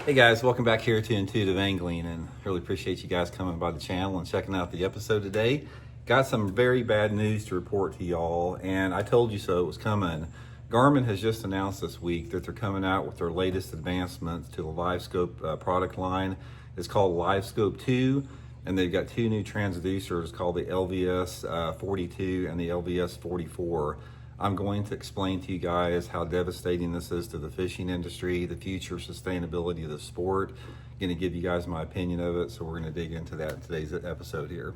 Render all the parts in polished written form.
Hey guys, welcome back here to Intuitive Angling, and really appreciate you guys coming by the channel and checking out the episode today. Got some very bad news to report to y'all, and I told you so, it was coming. Garmin has just announced this week that they're coming out with their latest advancements to the Livescope product line. It's called Livescope 2, and they've got two new transducers called the LVS 42 and the LVS 44. I'm going to explain to you guys how devastating this is to the fishing industry, the future sustainability of the sport. I'm going to give you guys my opinion of it, so we're going to dig into that in today's episode here.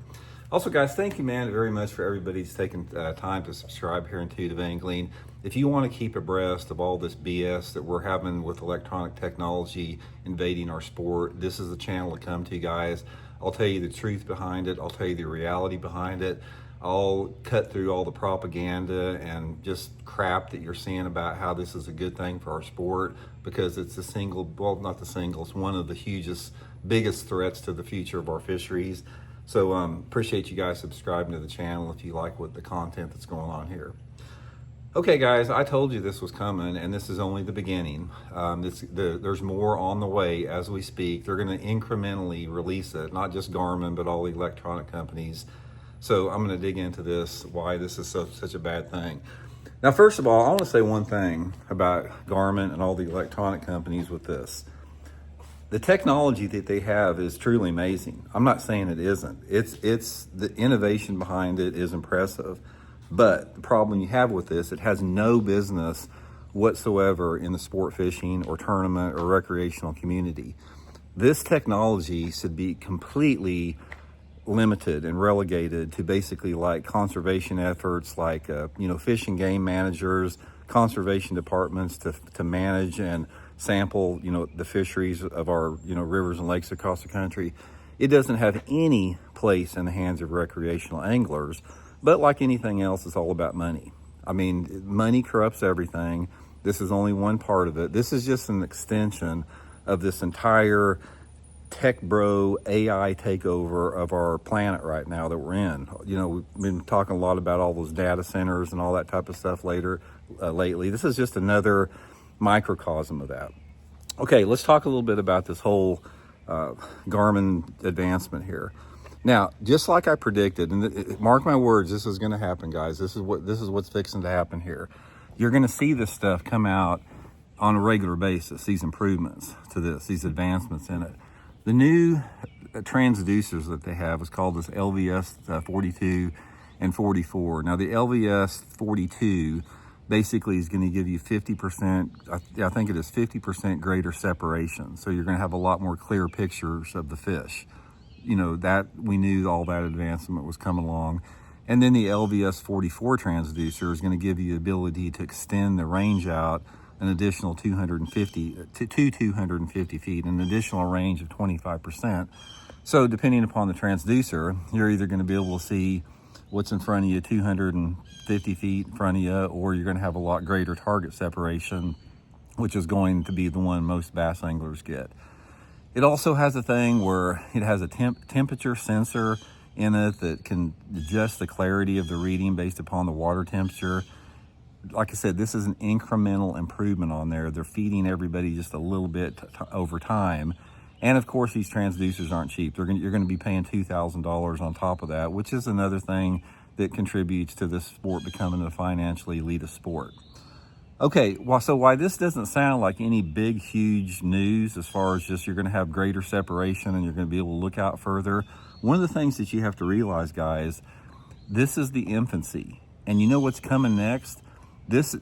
Also, guys, thank you, man, very much for everybody's taking time to subscribe here in Intuitive Angling. If you want to keep abreast of all this BS that we're having with electronic technology invading our sport, this is the channel to come to, guys. I'll tell you the truth behind it. I'll tell you the reality behind it. I'll cut through all the propaganda and just crap that you're seeing about how this is a good thing for our sport, because it's the single, well, not the single, it's one of the hugest, biggest threats to the future of our fisheries. So appreciate you guys subscribing to the channel if you like what the content that's going on here. Okay, guys, I told you this was coming, and this is only the beginning. There's more on the way as we speak. They're going to incrementally release it, not just Garmin, but all the electronic companies. So I'm going to dig into this, why this is such a bad thing. Now, first of all, I want to say one thing about Garmin and all the electronic companies with this. The technology that they have is truly amazing. I'm not saying it isn't. It's the innovation behind it is impressive. But the problem you have with this, it has no business whatsoever in the sport fishing or tournament or recreational community. This technology should be completely limited and relegated to basically like conservation efforts, like fish and game managers, conservation departments to manage and sample the fisheries of our rivers and lakes across the country. It doesn't have any place in the hands of recreational anglers, but like anything else, it's all about money. I mean, money corrupts everything. This is only one part of it. This is just an extension of this entire tech bro AI takeover of our planet right now that we're in. We've been talking a lot about all those data centers and all that type of stuff lately. This is just another microcosm of that. Okay, let's talk a little bit about this whole Garmin advancement here. Now, just like I predicted, and mark my words, this is going to happen, guys. This is what's fixing to happen here. You're going to see this stuff come out on a regular basis. These improvements to this, these advancements in it. The new transducers that they have is called this LVS 42 and 44. Now, the LVS 42 basically is going to give you 50%, I think it is 50% greater separation. So you're going to have a lot more clear pictures of the fish. That we knew all that advancement was coming along. And then the LVS 44 transducer is going to give you the ability to extend the range out an additional 250 feet, an additional range of 25%. So depending upon the transducer, you're either going to be able to see what's in front of you 250 feet in front of you, or you're going to have a lot greater target separation, which is going to be the one most bass anglers get. It also has a thing where it has a temperature sensor in it that can adjust the clarity of the reading based upon the water temperature. Like I said, this is an incremental improvement on there. They're feeding everybody just a little bit over time. And of course, these transducers aren't cheap. You're going to be paying $2,000 on top of that, which is another thing that contributes to this sport becoming a financially elitist sport. Okay, so why this doesn't sound like any big, huge news as far as just you're going to have greater separation and you're going to be able to look out further. One of the things that you have to realize, guys, this is the infancy. And you know what's coming next?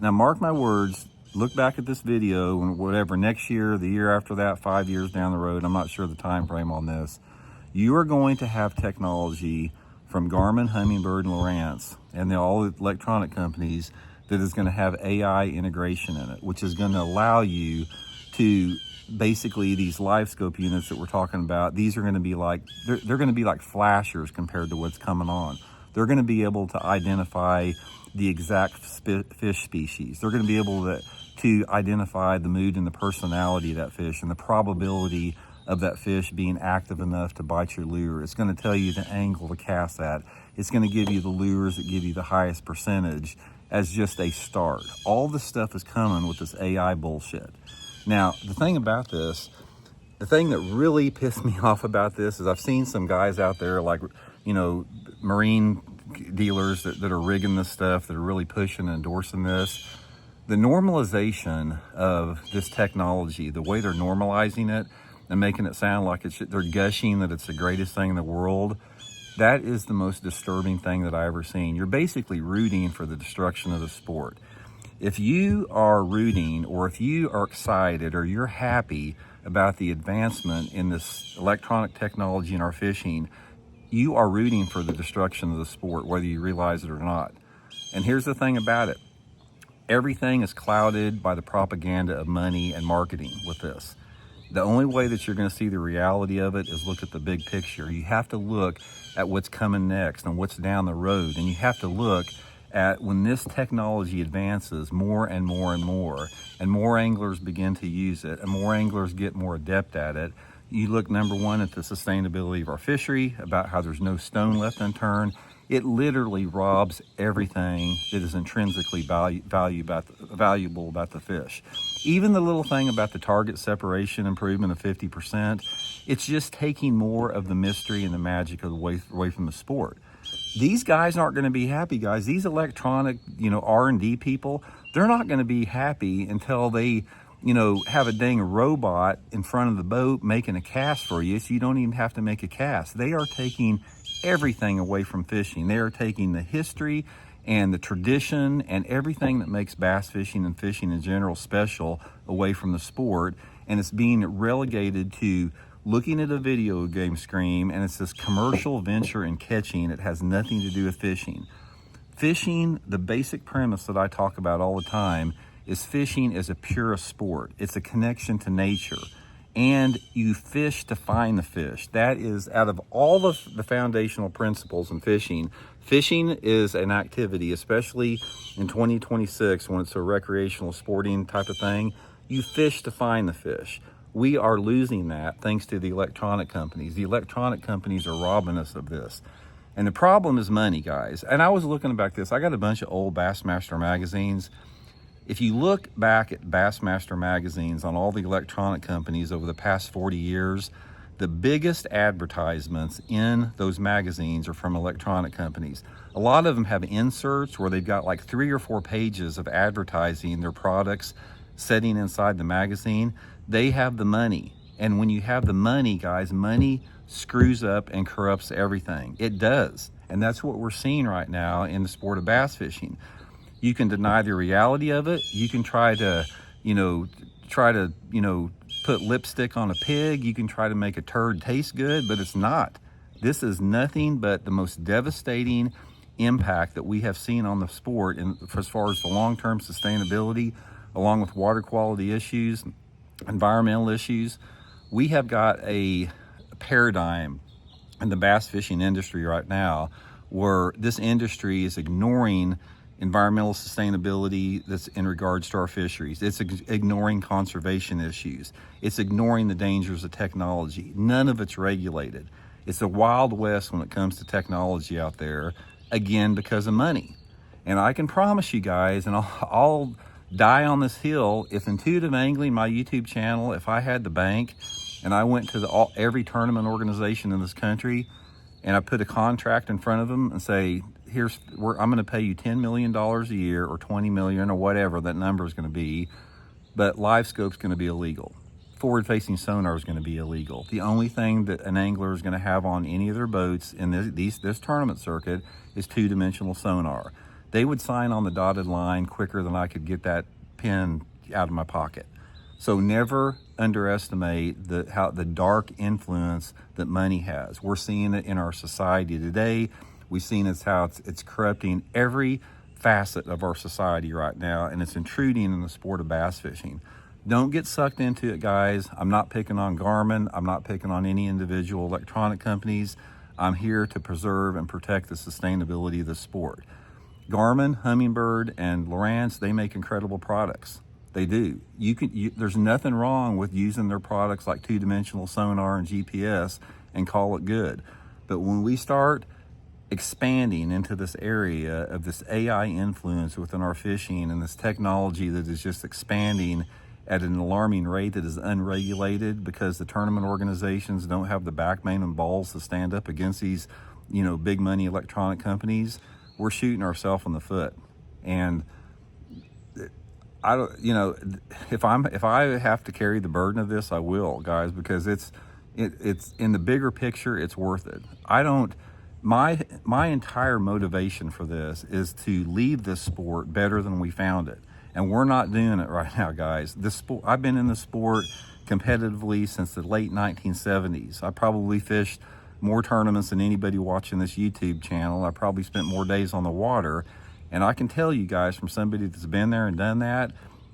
Now, mark my words, look back at this video and whatever, next year, the year after that, 5 years down the road, I'm not sure the time frame on this, you are going to have technology from Garmin, Humminbird, and Lowrance, and all the electronic companies that is going to have AI integration in it, which is going to allow you to basically, these Livescope units that we're talking about, these are going to be like, they're going to be like flashers compared to what's coming on. They're going to be able to identify the exact fish species. They're going to be able to identify the mood and the personality of that fish and the probability of that fish being active enough to bite your lure. It's going to tell you the angle to cast at. It's going to give you the lures that give you the highest percentage as just a start. All this stuff is coming with this AI bullshit. Now, the thing about this, The thing that really pissed me off about this is I've seen some guys out there like, marine dealers that are rigging this stuff, that are really pushing and endorsing this. The normalization of this technology, the way they're normalizing it and making it sound like they're gushing that it's the greatest thing in the world, that is the most disturbing thing that I've ever seen. You're basically rooting for the destruction of the sport. If you are rooting, or if you are excited, or you're happy about the advancement in this electronic technology in our fishing, you are rooting for the destruction of the sport, whether you realize it or not. And here's the thing about it. Everything is clouded by the propaganda of money and marketing with this. The only way that you're going to see the reality of it is look at the big picture. You have to look at what's coming next and what's down the road. And you have to look at when this technology advances more and more and more anglers begin to use it, and more anglers get more adept at it. You look, number one, at the sustainability of our fishery, about how there's no stone left unturned. It literally robs everything that is intrinsically valuable about the fish. Even the little thing about the target separation improvement of 50%, it's just taking more of the mystery and the magic away from the sport. These guys aren't going to be happy, guys. These electronic, R&D people, they're not going to be happy until they, have a dang robot in front of the boat making a cast for you, so you don't even have to make a cast. They are taking everything away from fishing. They are taking the history and the tradition and everything that makes bass fishing and fishing in general special away from the sport, and it's being relegated to looking at a video game screen, and it's this commercial venture in catching. It has nothing to do with fishing. Fishing, the basic premise that I talk about all the time, is fishing is a pure sport. It's a connection to nature. And you fish to find the fish. That is, out of all of the foundational principles in fishing, fishing is an activity, especially in 2026 when it's a recreational sporting type of thing. You fish to find the fish. We are losing that thanks to the electronic companies. The electronic companies are robbing us of this. And the problem is money, guys. And I was looking back this. I got a bunch of old Bassmaster magazines. If you look back at Bassmaster magazines on all the electronic companies over the past 40 years, the biggest advertisements in those magazines are from electronic companies. A lot of them have inserts where they've got like 3 or 4 pages of advertising their products sitting inside the magazine. They have the money. And when you have the money, guys, money screws up and corrupts everything. It does. And that's what we're seeing right now in the sport of bass fishing. You can deny the reality of it. You can try to put lipstick on a pig. You can try to make a turd taste good, but it's not. This is nothing but the most devastating impact that we have seen on the sport as far as the long-term sustainability, along with water quality issues, environmental issues. We have got a paradigm in the bass fishing industry right now where this industry is ignoring environmental sustainability that's in regards to our fisheries. It's ignoring conservation issues. It's ignoring the dangers of technology. None of it's regulated. It's the Wild West when it comes to technology out there, again, because of money. And I can promise you guys, and I'll die on this hill, if Intuitive Angling, my YouTube channel, if I had the bank and I went to every tournament organization in this country and I put a contract in front of them and say, I'm going to pay you $10 million a year or $20 million or whatever that number is going to be, but Livescope is going to be illegal. Forward-facing sonar is going to be illegal. The only thing that an angler is going to have on any of their boats in this tournament circuit is 2-dimensional sonar. They would sign on the dotted line quicker than I could get that pen out of my pocket. So never underestimate the dark influence that money has. We're seeing it in our society today. We've seen how it's corrupting every facet of our society right now, and it's intruding in the sport of bass fishing. Don't get sucked into it, guys. I'm not picking on Garmin. I'm not picking on any individual electronic companies. I'm here to preserve and protect the sustainability of the sport. Garmin, Humminbird, and Lowrance, they make incredible products. They do. There's nothing wrong with using their products like 2-dimensional sonar and GPS and call it good. But when we start expanding into this area of this AI influence within our fishing and this technology that is just expanding at an alarming rate that is unregulated because the tournament organizations don't have the backbone and balls to stand up against these, big money electronic companies, we're shooting ourselves in the foot. And I don't, if I have to carry the burden of this, I will, guys, because it's in the bigger picture, it's worth it. My entire motivation for this is to leave this sport better than we found it. And we're not doing it right now, guys. This sport, I've been in the sport competitively since the late 1970s. I probably fished more tournaments than anybody watching this YouTube channel. I probably spent more days on the water. And I can tell you guys, from somebody that's been there and done that,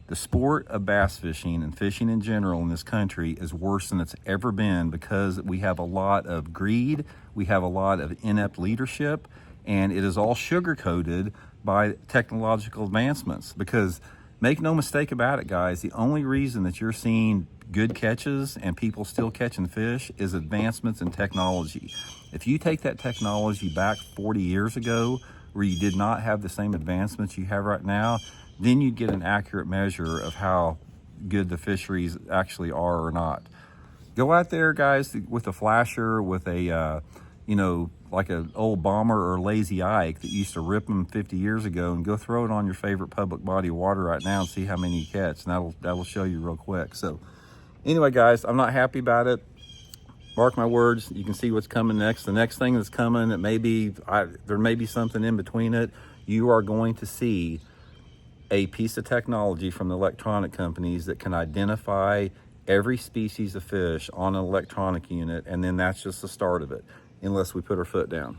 the sport of bass fishing and fishing in general in this country is worse than it's ever been, because we have a lot of greed, we have a lot of inept leadership, and it is all sugar-coated by technological advancements. Because make no mistake about it, guys, the only reason that you're seeing good catches and people still catching fish is advancements in technology. If you take that technology back 40 years ago, where you did not have the same advancements you have right now, then you'd get an accurate measure of how good the fisheries actually are or not. Go out there, guys, with a flasher, with a, like an old Bomber or Lazy Ike that used to rip them 50 years ago, and go throw it on your favorite public body of water right now and see how many you catch. And that'll show you real quick. So anyway, guys, I'm not happy about it. Mark my words, you can see what's coming next. The next thing that's coming, there may be something in between it. You are going to see a piece of technology from the electronic companies that can identify every species of fish on an electronic unit, and then that's just the start of it, unless we put our foot down.